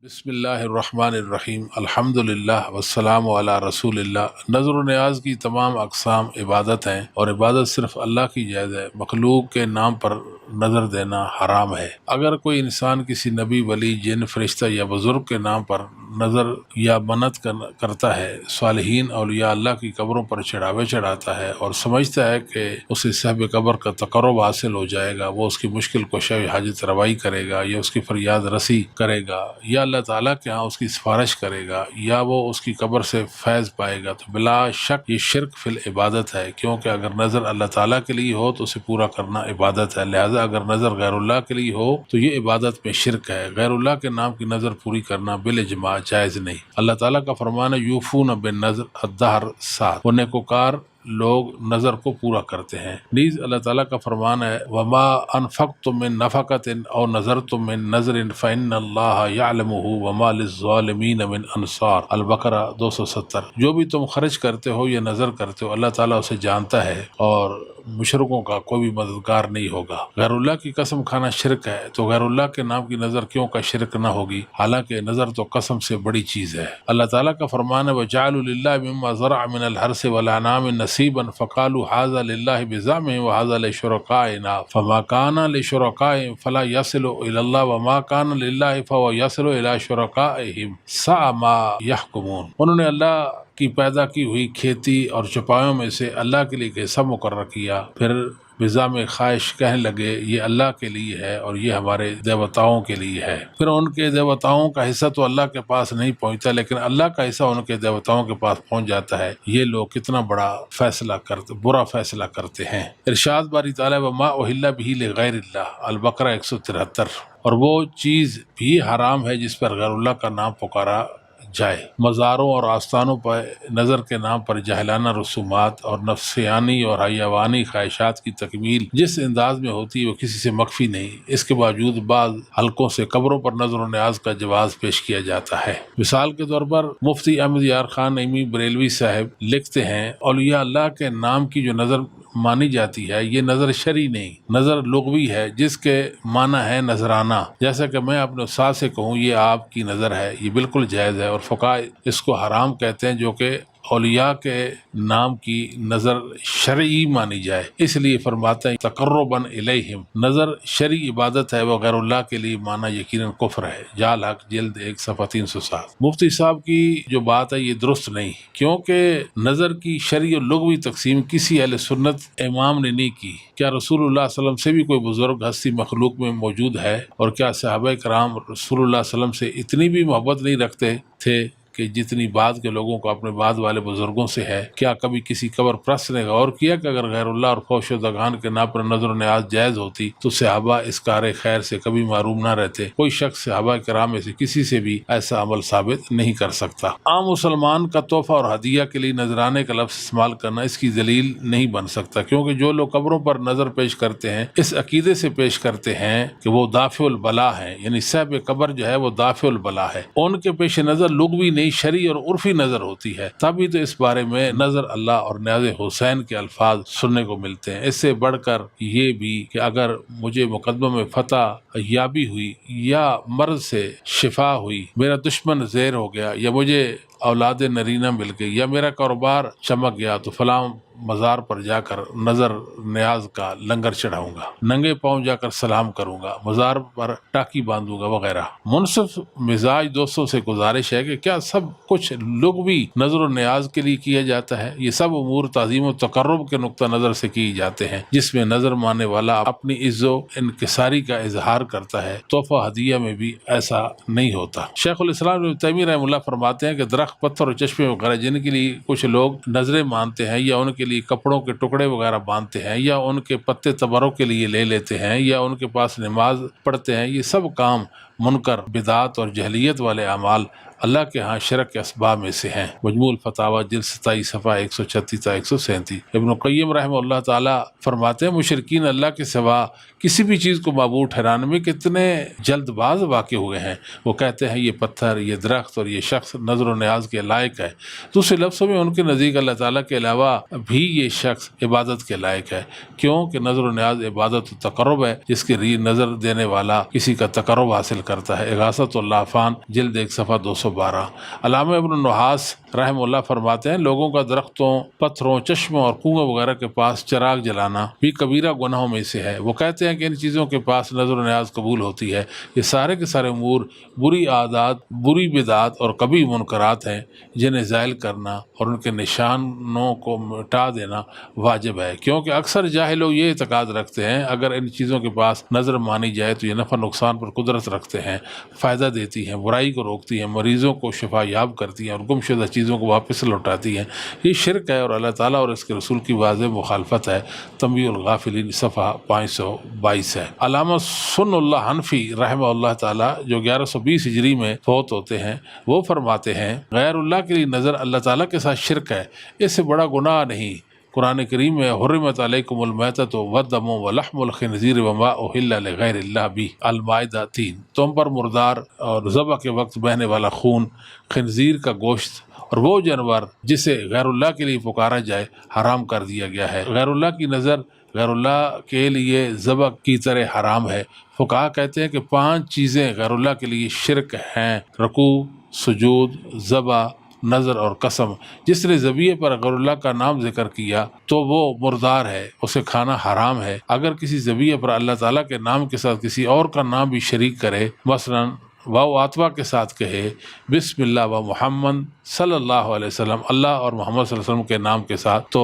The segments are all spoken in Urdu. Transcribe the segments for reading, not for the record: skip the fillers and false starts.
بسم اللہ الرحمن الرحیم الحمدللہ والسلام علی رسول اللہ۔ نظر و نیاز کی تمام اقسام عبادت ہیں اور عبادت صرف اللہ کی جائز ہے۔ مخلوق کے نام پر نظر دینا حرام ہے۔ اگر کوئی انسان کسی نبی، ولی، جن، فرشتہ یا بزرگ کے نام پر نظر یا منت کرتا ہے، صالحین اولیاء اللہ کی قبروں پر چڑھاوے چڑھاتا ہے اور سمجھتا ہے کہ اسے صاحب قبر کا تقرب حاصل ہو جائے گا، وہ اس کی مشکل کشائی حاجت روائی کرے گا یا اس کی فریاد رسی کرے گا یا اللہ تعالیٰ کے ہاں اس کی سفارش کرے گا یا وہ اس کی قبر سے فیض پائے گا، تو بلا شک یہ شرک فی العبادت ہے، کیونکہ اگر نظر اللہ تعالیٰ کے لیے ہو تو اسے پورا کرنا عبادت ہے، لہذا اگر نظر غیر اللہ کے لیے ہو تو یہ عبادت میں شرک ہے۔ غیر اللہ کے نام کی نظر پوری کرنا بالاجماع جائز نہیں۔ اللہ تعالیٰ کا فرمان ہے یوفون بالنذر الدہر ساتھ، وہ نیکوکار لوگ نظر کو پورا کرتے ہیں۔ نیز اللہ تعالیٰ کا فرمان ہے وما انفقتم من نفقۃ او نذرتم من نذر فإن اللہ یعلمہ وما للظالمین من انصار، البقرہ 270۔ جو بھی تم خرچ کرتے ہو یا نظر کرتے ہو اللہ تعالیٰ اسے جانتا ہے اور مشرکوں کا کوئی بھی مددگار نہیں ہوگا۔ غیر اللہ کی قسم کھانا شرک ہے، تو غیر اللہ کے نام کی نظر کیوں کا شرک نہ ہوگی، حالانکہ نظر تو قسم سے بڑی چیز ہے۔ اللہ تعالیٰ کا فرمان ہے وَجَعَلُوا لِلَّهِ مِمَّا زَرَعَ مِنَ الْحَرْثِ وَالْأَنْعَامِ نَصِيبًا فَقَالُوا هَذَا لِلَّهِ بِزَعْمِهِمْ وَهَذَا لِشُرَكَائِنَا فَمَا كَانَ لِشُرَكَائِهِمْ فَلَا يَصِلُ إِلَى اللَّهِ وَمَا كَانَ لِلَّهِ فَهُوَ يَصِلُ إِلَى شُرَكَائِهِمْ سَاءَ مَا يَحْكُمُونَ۔ انہوں نے اللہ کی پیدا کی ہوئی کھیتی اور چپایوں میں سے اللہ کے لیے حصہ مقرر کیا، پھر بزام خواہش کہنے لگے یہ اللہ کے لیے ہے اور یہ ہمارے دیوتاؤں کے لیے ہے، پھر ان کے دیوتاؤں کا حصہ تو اللہ کے پاس نہیں پہنچتا لیکن اللہ کا حصہ ان کے دیوتاؤں کے پاس پہنچ جاتا ہے۔ یہ لوگ کتنا برا فیصلہ کرتے ہیں۔ ارشاد باری تعالیٰ وما اہل بہ لغیر اللہ، البقرہ 173۔ اور وہ چیز بھی حرام ہے جس پر غیر اللہ کا نام پکارا جائے۔ مزاروں اور آستانوں پر نظر کے نام پر جاہلانہ رسومات اور نفسیانی اور حیوانی خواہشات کی تکمیل جس انداز میں ہوتی ہے وہ کسی سے مخفی نہیں، اس کے باوجود بعض حلقوں سے قبروں پر نظر و نیاز کا جواز پیش کیا جاتا ہے۔ مثال کے طور پر مفتی احمد یار خان نعیمی بریلوی صاحب لکھتے ہیں اولیاء اللہ کے نام کی جو نظر مانی جاتی ہے یہ نظر شرعی نہیں، نظر لغوی ہے جس کے معنی ہے نذرانہ۔ جیسا کہ میں اپنے استاد سے کہوں یہ آپ کی نظر ہے، یہ بالکل جائز ہے اور فقہا اس کو حرام کہتے ہیں، جو کہ اولیاء کے نام کی نظر شرعی مانی جائے، اس لیے فرماتے ہیں تقرباً الیہم، نظر شرعی عبادت ہے، وہ غیر اللہ کے لیے مانا یقیناً کفر ہے۔ جال حق جلد 1 صفحہ 307۔ مفتی صاحب کی جو بات ہے یہ درست نہیں، کیونکہ نظر کی شرعی اور لغوی تقسیم کسی اہل سنت امام نے نہیں کی۔ کیا رسول اللہ صلی اللہ علیہ وسلم سے بھی کوئی بزرگ ہستی مخلوق میں موجود ہے؟ اور کیا صحابہ کرام رسول اللہ صلی اللہ علیہ وسلم سے اتنی بھی محبت نہیں رکھتے تھے کہ جتنی بعد کے لوگوں کو اپنے بعد والے بزرگوں سے ہے؟ کیا کبھی کسی قبر پرست نے غور کیا کہ اگر غیر اللہ اور فوش و دگان کے نام پر نظر و نیاز جائز ہوتی تو صحابہ اس کار خیر سے کبھی معروم نہ رہتے؟ کوئی شخص صحابہ کرام میں سے کسی سے بھی ایسا عمل ثابت نہیں کر سکتا۔ عام مسلمان کا تحفہ اور ہدیہ کے لیے نذرانے کا لفظ استعمال کرنا اس کی دلیل نہیں بن سکتا، کیونکہ جو لوگ قبروں پر نظر پیش کرتے ہیں اس عقیدے سے پیش کرتے ہیں کہ وہ دافع البلا ہیں، یعنی صاحب قبر جو ہے وہ دافع البلا ہے، ان کے پیش نظر لغوی نہیں شرعی اور عرفی نظر ہوتی ہے، تبھی تو اس بارے میں نظر اللہ اور نیاز حسین کے الفاظ سننے کو ملتے ہیں۔ اس سے بڑھ کر یہ بھی کہ اگر مجھے مقدمہ میں فتح یابی ہوئی یا مرض سے شفا ہوئی، میرا دشمن زیر ہو گیا یا مجھے اولاد نرینہ مل گئی یا میرا کاروبار چمک گیا تو فلاں مزار پر جا کر نظر نیاز کا لنگر چڑھاؤں گا، ننگے پاؤں جا کر سلام کروں گا، مزار پر ٹاکی باندھوں گا وغیرہ۔ منصف مزاج دوستوں سے گزارش ہے کہ کیا سب کچھ لغوی نظر و نیاز کے لیے کیا جاتا ہے؟ یہ سب امور تعظیم و تقرب کے نقطہ نظر سے کیے جاتے ہیں، جس میں نظر ماننے والا اپنی عز و انکساری کا اظہار کرتا ہے۔ تحفہ ہدیہ میں بھی ایسا نہیں ہوتا۔ شیخ الاسلام ابن تیمیہ رحمہ اللہ فرماتے ہیں کہ درخت، پتھر اور چشمے وغیرہ جن کے لیے کچھ لوگ نظریں مانتے ہیں یا ان کے لیے کپڑوں کے ٹکڑے وغیرہ باندھتے ہیں یا ان کے پتے تبرک کے لیے لے لیتے ہیں یا ان کے پاس نماز پڑھتے ہیں، یہ سب کام منکر، بدعات اور جہلیت والے اعمال اللہ کے ہاں شرک کے اسباب میں سے ہیں۔ مجموع الفتاوی جلد 27 صفحہ 136 تا 137۔ ابن قیم رحمہ اللہ تعالی فرماتے ہیں مشرکین اللہ کے سوا کسی بھی چیز کو معبود ٹھہرانے میں کتنے جلد باز واقع ہوئے ہیں۔ وہ کہتے ہیں یہ پتھر، یہ درخت اور یہ شخص نظر و نیاز کے لائق ہے۔ دوسرے لفظوں میں ان کے نزدیک اللہ تعالیٰ کے علاوہ بھی یہ شخص عبادت کے لائق ہے، کیونکہ نظر و نیاز عبادت و تقرب ہے، جس کی نظر دینے والا کسی کا تقرب حاصل کرتا ہے۔ اغاثۃ اللافان جلد 1 صفحہ 212۔ علامہ ابن النحاس رحمہ اللہ فرماتے ہیں لوگوں کا درختوں، پتھروں، چشموں اور کنویں وغیرہ کے پاس چراغ جلانا بھی کبیرہ گناہوں میں سے ہے۔ وہ کہتے ہیں کہ ان چیزوں کے پاس نظر و نیاز قبول ہوتی ہے۔ یہ سارے کے سارے امور بری عادات، بری بدعات اور کبھی منکرات ہیں جنہیں زائل کرنا اور ان کے نشانوں کو مٹا دینا واجب ہے، کیونکہ اکثر جاہل لوگ یہ اعتقاد رکھتے ہیں اگر ان چیزوں کے پاس نظر مانی جائے تو یہ نفع نقصان پر قدرت رکھتے ہیں، فائدہ دیتی ہیں، برائی کو روکتی ہیں، مریضوں کو شفا یاب کرتی ہیں اور گم شدہ چیزوں کو واپس لوٹاتی ہیں۔ یہ شرک ہے اور اللہ تعالیٰ اور اس کے رسول کی واضح مخالفت ہے۔ تنبیہ الغافلین صفحہ 522 ہے۔ علامہ سن اللہ حنفی رحمہ اللہ تعالیٰ جو 1120 ہجری میں فوت ہوتے ہیں، وہ فرماتے ہیں غیر اللہ کے لیے نظر اللہ تعالیٰ کے ساتھ شرک ہے، اس سے بڑا گناہ نہیں۔ قرآن کریم میں حرمت علیکم المیتۃ والدم ولحم الخنزیر وما اہل لغیر اللہ بھی، المائدہ 3۔ تم پر مردار اور ذبح کے وقت بہنے والا خون، خنزیر کا گوشت اور وہ جانور جسے غیر اللہ کے لیے پکارا جائے حرام کر دیا گیا ہے۔ غیر اللہ کی نظر غیر اللہ کے لیے ذبح کی طرح حرام ہے۔ فقہا کہتے ہیں کہ 5 چیزیں غیر اللہ کے لیے شرک ہیں: رکوع، سجود، ذبح، نظر اور قسم۔ جس نے ذبیحے پر غیر اللہ کا نام ذکر کیا تو وہ مردار ہے، اسے کھانا حرام ہے۔ اگر کسی ذبیحے پر اللہ تعالیٰ کے نام کے ساتھ کسی اور کا نام بھی شریک کرے، مثلاً واو آتوا کے ساتھ کہے بسم اللہ و محمد صلی اللہ علیہ وسلم، اللہ اور محمد صلی اللہ علیہ وسلم کے نام کے ساتھ، تو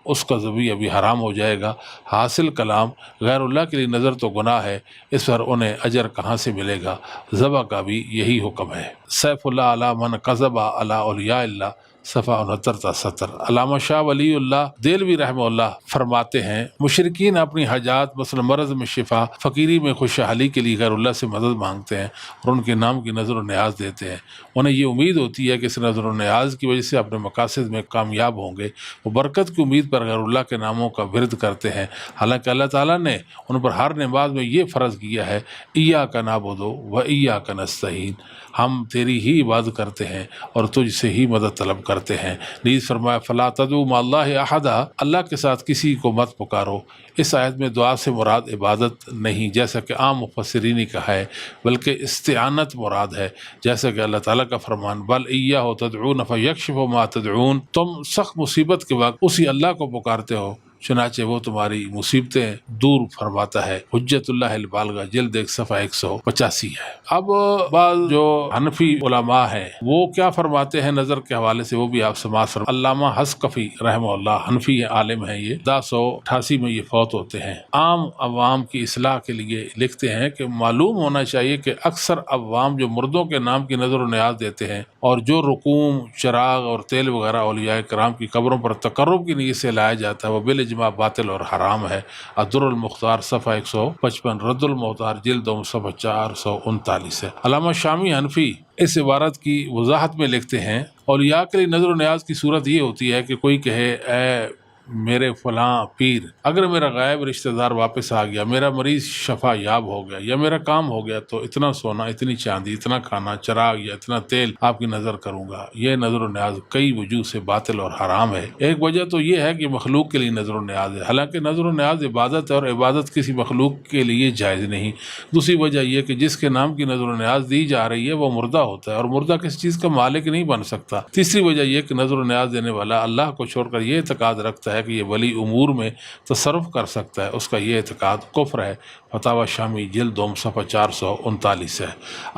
اس کا ذبیحہ بھی حرام ہو جائے گا۔ حاصل کلام غیر اللہ کے لیے نظر تو گناہ ہے، اس پر انہیں اجر کہاں سے ملے گا؟ ذبح کا بھی یہی حکم ہے۔ سیف اللہ علی من کذب علی اولیاء اللہ صفحہ 69 تا 70۔ علامہ شاہ ولی اللہ دہلوی رحمہ اللہ فرماتے ہیں مشرکین اپنی حاجات مثلا مرض میں شفا، فقیری میں خوشحالی کے لیے غیر اللہ سے مدد مانگتے ہیں اور ان کے نام کی نظر و نیاز دیتے ہیں۔ انہیں یہ امید ہوتی ہے کہ اس نظر و نیاز کی وجہ سے اپنے مقاصد میں کامیاب ہوں گے۔ وہ برکت کی امید پر غیر اللہ کے ناموں کا ورد کرتے ہیں، حالانکہ اللہ تعالیٰ نے ان پر ہر نماز میں یہ فرض کیا ہے ایاک نعبد و ایاک نستعین، ہم تیری ہی عبادت کرتے ہیں اور تجھ سے ہی مدد طلب کرتے ہیں۔ نیز فرمایا فلا تدعوا مع اللہ احدا، اللہ کے ساتھ کسی کو مت پکارو۔ اس آیت میں دعا سے مراد عبادت نہیں جیسا کہ عام مفسرین نے کہا ہے، بلکہ استعانت مراد ہے، جیسا کہ اللہ تعالیٰ کا فرمان بل ایاہ تدعون فیکشف ما تدعون، تم سخت مصیبت کے وقت اسی اللہ کو پکارتے ہو چنانچہ وہ تمہاری مصیبتیں دور فرماتا ہے۔ حجت اللہ البالغہ جلد 1 صفحہ 185 ہے۔ اب بعض جو حنفی علماء ہیں وہ کیا فرماتے ہیں نظر کے حوالے سے، وہ بھی آپ سماعت فرمائیں۔ علامہ حسقفی رحمہ اللہ حنفی عالم ہیں، یہ 1088 میں یہ فوت ہوتے ہیں۔ عام عوام کی اصلاح کے لیے لکھتے ہیں کہ معلوم ہونا چاہیے کہ اکثر عوام جو مردوں کے نام کی نظر و نیاز دیتے ہیں اور جو رقوم، چراغ اور تیل وغیرہ اولیاء کرام کی قبروں پر تقرب کی نیت سے لایا جاتا ہے، وہ بالاجماع باطل اور حرام ہے۔ الدر المختار صفحہ 155، رد المختار جلد 2 صفحہ 439 ہے۔ علامہ شامی حنفی اس عبارت کی وضاحت میں لکھتے ہیں اولیاء کے لیے نظر و نیاز کی صورت یہ ہوتی ہے کہ کوئی کہے اے میرے فلاں پیر، اگر میرا غائب رشتہ دار واپس آ گیا، میرا مریض شفا یاب ہو گیا یا میرا کام ہو گیا تو اتنا سونا، اتنی چاندی، اتنا کھانا، چراغ یا اتنا تیل آپ کی نظر کروں گا۔ یہ نظر و نیاز کئی وجوہ سے باطل اور حرام ہے۔ ایک وجہ تو یہ ہے کہ مخلوق کے لیے نظر و نیاز ہے، حالانکہ نظر و نیاز عبادت ہے اور عبادت کسی مخلوق کے لیے جائز نہیں۔ دوسری وجہ یہ کہ جس کے نام کی نظر و نیاز دی جا رہی ہے وہ مردہ ہوتا ہے اور مردہ کسی چیز کا مالک نہیں بن سکتا۔ تیسری وجہ یہ کہ نظر و نیاز دینے والا اللہ کو چھوڑ کر یہ اعتقاد رکھتا ہے کہ یہ ولی امور میں تصرف کر سکتا ہے، اس کا یہ اعتقاد کفر ہے۔ فتاوی شامی جلد 2 صفحہ 439 ہے۔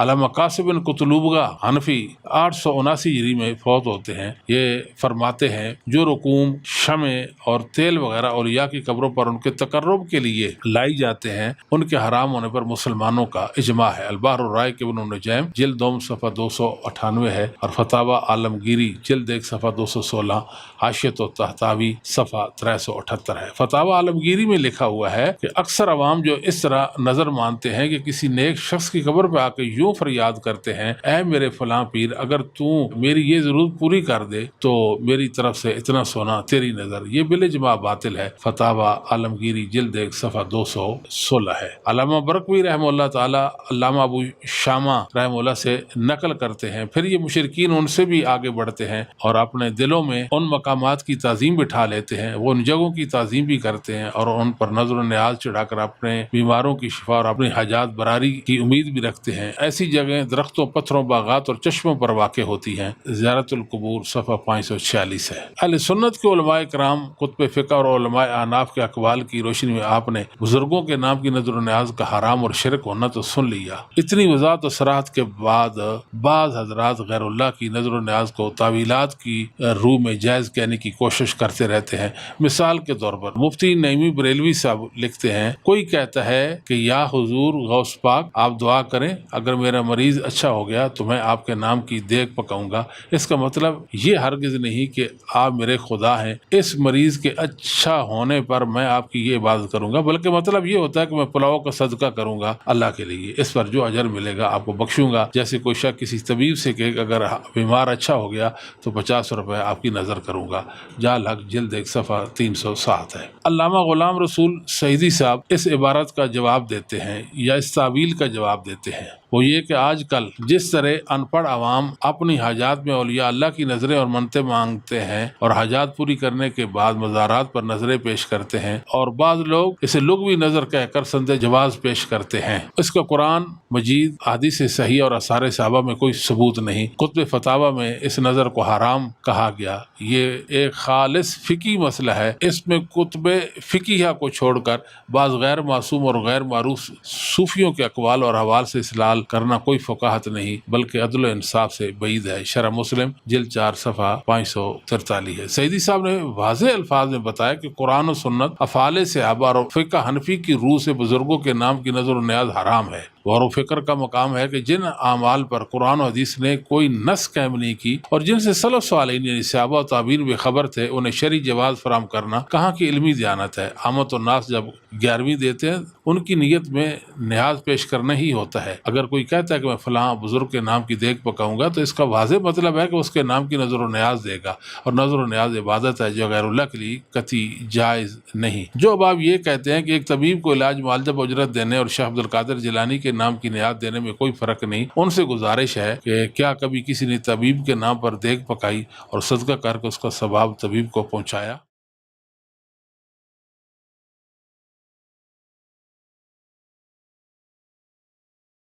علامہ قاسم بن قطلوبگہ حنفی 879 ہجری میں فوت ہوتے ہیں، یہ فرماتے ہیں جو رقوم، شمع اور تیل وغیرہ اولیاء کی قبروں پر ان کے تقرب کے لیے لائی جاتے ہیں ان کے حرام ہونے پر مسلمانوں کا اجماع ہے۔ البحر الرائق ابن نجیم جلد 2 صفحہ 298 ہے اور فتاوی عالمگیری جلد 1 صفحہ 216، حاشیۃ الطحطاوی صفحہ صفحہ 378 ہے۔ فتاوی عالمگیری میں لکھا ہوا ہے کہ اکثر عوام جو اس طرح نظر مانتے ہیں کہ کسی نیک شخص کی قبر پہ آ کے یوں فریاد کرتے ہیں، اے میرے فلاں پیر، اگر تو میری یہ ضرورت پوری کر دے تو میری طرف سے اتنا سونا تیری نظر، یہ بالاجماع باطل ہے۔ فتاوی عالمگیری جلد 1 صفحہ 216 ہے۔ علامہ برقوی رحمہ اللہ تعالی علامہ ابو شامہ رحمہ اللہ سے نقل کرتے ہیں، پھر یہ مشرکین ان سے بھی آگے بڑھتے ہیں اور اپنے دلوں میں ان مقامات کی تعظیم بٹھا لیتے ہیں، وہ ان جگہوں کی تعظیم بھی کرتے ہیں اور ان پر نظر و نیاز چڑھا کر اپنے بیماروں کی شفا اور اپنی حاجات براری کی امید بھی رکھتے ہیں۔ ایسی جگہیں درختوں، پتھروں، باغات اور چشموں پر واقع ہوتی ہیں۔ زیارت القبور صفحہ 546 ہے۔ اہل سنت کے علماء کرام، کتب فقہ اور علماء احناف کے اقوال کی روشنی میں آپ نے بزرگوں کے نام کی نظر و نیاز کا حرام اور شرک ہونا تو سن لیا۔ اتنی وضاحت و صراحت کے بعد بعض حضرات غیر اللہ کی نظر و نیاز کو تعویلات کی روح میں جائز کہنے کی کوشش کرتے رہتے ہیں۔ مثال کے طور پر مفتی نعیمی بریلوی صاحب لکھتے ہیں، کوئی کہتا ہے کہ یا حضور غوث پاک آپ دعا کریں، اگر میرا مریض اچھا ہو گیا تو میں آپ کے نام کی دیگ پکاؤں گا۔ اس کا مطلب یہ ہرگز نہیں کہ آپ میرے خدا ہیں، اس مریض کے اچھا ہونے پر میں آپ کی یہ عبادت کروں گا، بلکہ مطلب یہ ہوتا ہے کہ میں پلاؤ کا صدقہ کروں گا اللہ کے لیے، اس پر جو اجر ملے گا آپ کو بخشوں گا۔ جیسے کوئی شخص کسی طبیب سے کہ اگر بیمار اچھا ہو گیا تو 50 روپے آپ کی نظر کروں گا۔ جال حق جلد 1 صفحہ 307 ہے۔ علامہ غلام رسول سعیدی صاحب اس عبارت کا جواب دیتے ہیں یا اس تعویل کا جواب دیتے ہیں، وہ یہ کہ آج کل جس طرح ان پڑھ عوام اپنی حاجات میں اولیاء اللہ کی نظریں اور منتیں مانگتے ہیں اور حاجات پوری کرنے کے بعد مزارات پر نظریں پیش کرتے ہیں، اور بعض لوگ اسے لغوی نظر کہہ کر سند جواز پیش کرتے ہیں، اس کا قرآن مجید، احادیث صحیح اور آثار صحابہ میں کوئی ثبوت نہیں۔ کتب فتاوی میں اس نظر کو حرام کہا گیا۔ یہ ایک خالص فقہی مسئلہ ہے، اس میں کتب فقیہ کو چھوڑ کر بعض غیر معصوم اور غیر معروف صوفیوں کے اقوال اور حوال سے استدلال کرنا کوئی فقاہت نہیں بلکہ عدل و انصاف سے بعید ہے۔ شرح مسلم جلد 4 صفحہ 543 ہے۔ سعیدی صاحب نے واضح الفاظ میں بتایا کہ قرآن و سنت، افعال صحابہ اور فقہ حنفی کی روح سے بزرگوں کے نام کی نظر و نیاز حرام ہے۔ غور و فکر کا مقام ہے کہ جن اعمال پر قرآن و حدیث نے کوئی نص قائم نہیں کی اور جن سے سلف صالحین یعنی صحابہ و تابعین بے خبر تھے، انہیں شرعی جواز فراہم کرنا کہاں کی علمی دیانت ہے۔ عامت الناس جب 11ویں دیتے ہیں ان کی نیت میں نیاز پیش کرنا ہی ہوتا ہے۔ اگر کوئی کہتا ہے کہ میں فلاں بزرگ کے نام کی دیگ پکاؤں گا تو اس کا واضح مطلب ہے کہ اس کے نام کی نظر و نیاز دے گا، اور نظر و نیاز عبادت ہے جو غیر اللہ کے لیے قطعی جائز نہیں۔ جو اب آپ یہ کہتے ہیں کہ ایک طبیب کو علاج معالجہ پر اجرت دینے اور شیخ عبدالقادر جیلانی کے نام کی نیاد دینے میں کوئی فرق نہیں، ان سے گزارش ہے کہ کیا کبھی کسی نے طبیب کے نام پر دیگ پکائی اور صدقہ کر کے اس کا ثواب طبیب کو پہنچایا؟